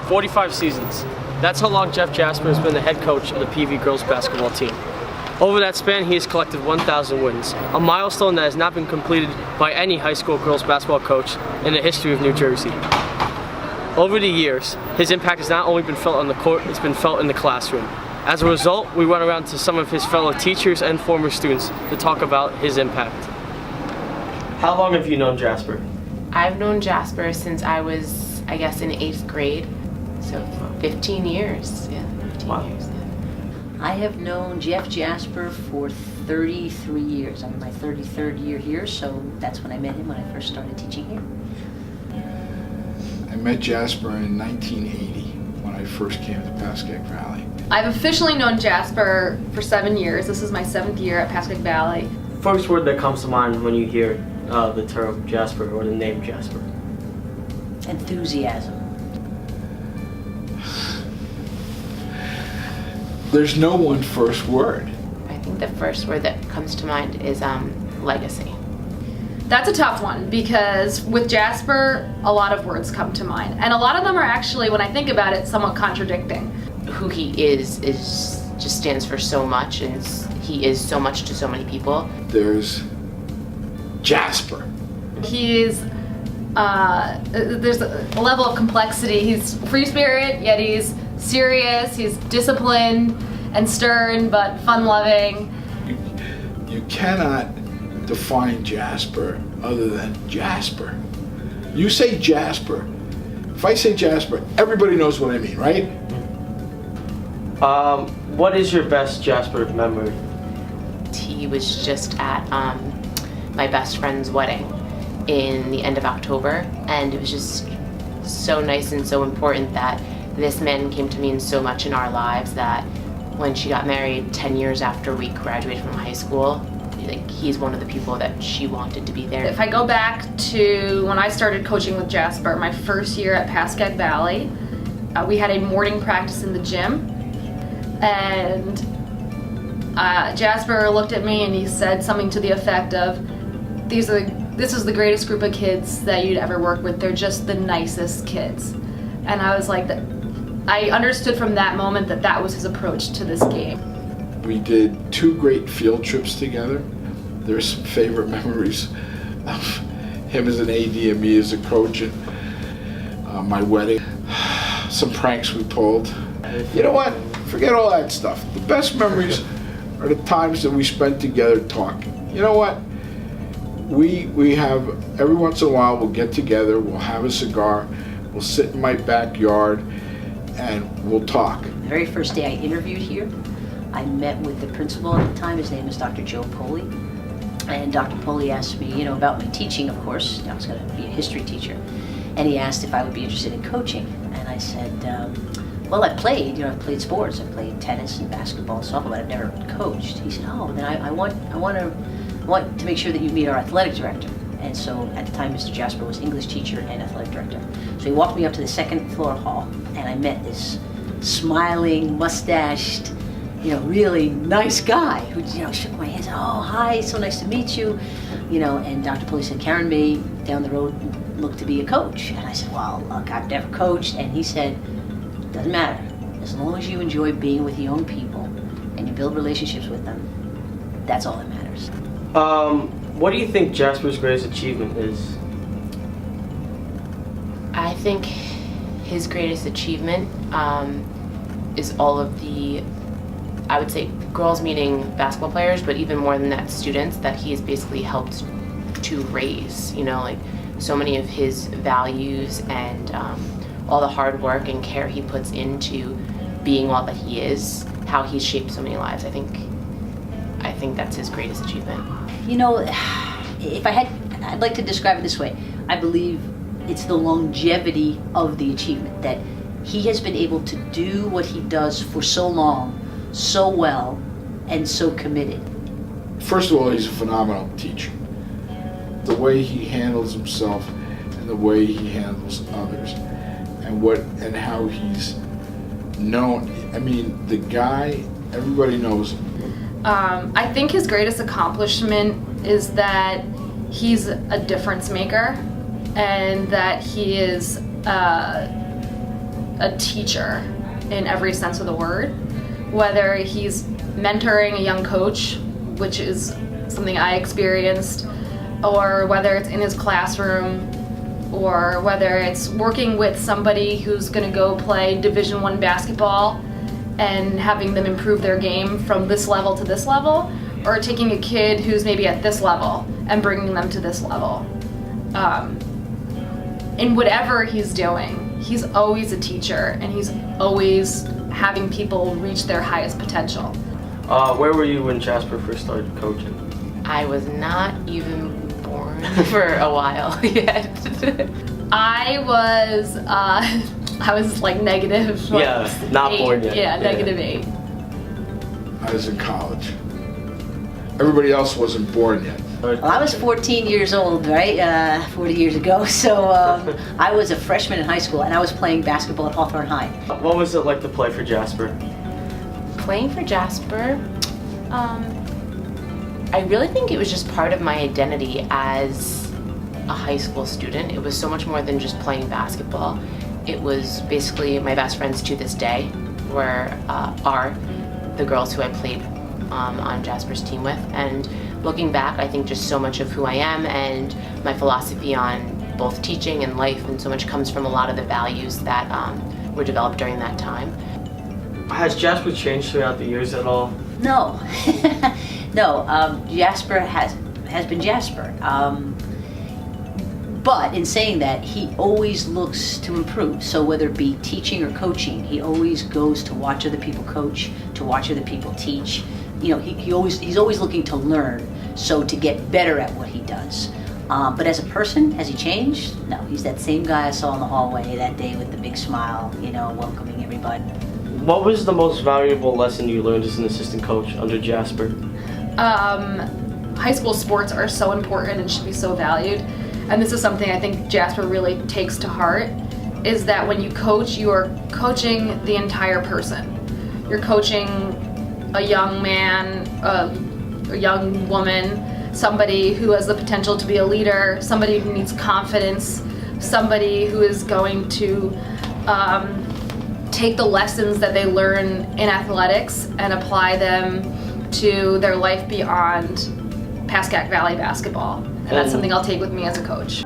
45 seasons. That's how long Jeff Jasper has been the head coach of the PV girls basketball team. Over that span, he has collected 1,000 wins, a milestone that has not been completed by any high school girls basketball coach in the history of New Jersey. Over the years, his impact has not only been felt on the court, it's been felt in the classroom. As a result, we went around to some of his fellow teachers and former students to talk about his impact. How long have you known Jasper? I've known Jasper since I was, I guess, in 8th grade, so 15 years. Yeah, 15 years. I have known Jeff Jasper for 33 years. I'm in my 33rd year here, so that's when I met him when I first started teaching here. I met Jasper in 1980 when I first came to Pascack Valley. I've officially known Jasper for 7 years. This is my 7th year at Pascack Valley. First word that comes to mind when you hear the term Jasper or the name Jasper? Enthusiasm. There's no one first word. I think the first word that comes to mind is legacy. That's a tough one because with Jasper, a lot of words come to mind. And a lot of them are actually, when I think about it, somewhat contradicting. Who he is just stands for so much, and he is so much to so many people. There's Jasper. He's, there's a level of complexity. He's free spirit, yet he's serious, he's disciplined and stern, but fun-loving. You cannot define Jasper other than Jasper. You say Jasper. If I say Jasper, everybody knows what I mean, right? What is your best Jasper memory? He was just at my best friend's wedding in the end of October, and it was just so nice and so important that this man came to mean so much in our lives that when she got married 10 years after we graduated from high school, like, he's one of the people that she wanted to be there. If I go back to when I started coaching with Jasper, my first year at Pascack Valley, we had a morning practice in the gym, and Jasper looked at me and he said something to the effect of, this is the greatest group of kids that you'd ever work with. They're just the nicest kids. And I was like, I understood from that moment that that was his approach to this game. We did 2 great field trips together. There's some favorite memories of him as an AD and me as a coach at my wedding. Some pranks we pulled. You know what? Forget all that stuff. The best memories are the times that we spent together talking. You know what? We have, every once in a while, we'll get together, we'll have a cigar, we'll sit in my backyard, and we'll talk. The very first day I interviewed here, I met with the principal at the time. His name is Dr. Joe Poli. And Dr. Poli asked me, about my teaching, of course. I was going to be a history teacher. And he asked if I would be interested in coaching. And I said, well, I played, I've played sports. I played tennis and basketball and softball, but I've never coached. He said, oh, then I want to make sure that you meet our athletic director. And so at the time, Mr. Jasper was English teacher and athletic director. So he walked me up to the 2nd floor hall, and I met this smiling, mustached, really nice guy who, shook my hand, said, oh, hi, so nice to meet you. And Dr. Pulley said, Karen may down the road look to be a coach. And I said, well, look, I've never coached. And he said, doesn't matter. As long as you enjoy being with young people and you build relationships with them, that's all that matters. What do you think Jasper's greatest achievement is? I think his greatest achievement is all of the, I would say girls meaning basketball players, but even more than that, students that he has basically helped to raise, like so many of his values and all the hard work and care he puts into being all that he is, how he's shaped so many lives. I think that's his greatest achievement. I'd like to describe it this way. I believe it's the longevity of the achievement, that he has been able to do what he does for so long, so well, and so committed. First of all, he's a phenomenal teacher. The way he handles himself and the way he handles others and how he's known. I mean, the guy, everybody knows him. I think his greatest accomplishment is that he's a difference maker, and that he is a teacher in every sense of the word. Whether he's mentoring a young coach, which is something I experienced, or whether it's in his classroom, or whether it's working with somebody who's going to go play Division I basketball and having them improve their game from this level to this level, or taking a kid who's maybe at this level and bringing them to this level. In whatever he's doing, he's always a teacher, and he's always having people reach their highest potential. Where were you when Jasper first started coaching? I was not even born for a while yet. I was like negative. Yeah, not 8. born yet. Yeah, Yeah. -8. I was in college. Everybody else wasn't born yet. Well, I was 14 years old, right? 40 years ago. So I was a freshman in high school, and I was playing basketball at Hawthorne High. What was it like to play for Jasper? Playing for Jasper, I really think it was just part of my identity as a high school student. It was so much more than just playing basketball. It was basically my best friends to this day are the girls who I played on Jasper's team with. And looking back, I think just so much of who I am and my philosophy on both teaching and life, and so much comes from a lot of the values that were developed during that time. Has Jasper changed throughout the years at all? No, no. Jasper has been Jasper. But in saying that, he always looks to improve. So whether it be teaching or coaching, he always goes to watch other people coach, to watch other people teach. You know, he's always looking to learn, so to get better at what he does. But as a person, has he changed? No, he's that same guy I saw in the hallway that day with the big smile, you know, welcoming everybody. What was the most valuable lesson you learned as an assistant coach under Jasper? High school sports are so important and should be so valued. And this is something I think Jasper really takes to heart, is that when you coach, you are coaching the entire person. You're coaching a young man, a young woman, somebody who has the potential to be a leader, somebody who needs confidence, somebody who is going to take the lessons that they learn in athletics and apply them to their life beyond Pascack Valley basketball. And that's something I'll take with me as a coach.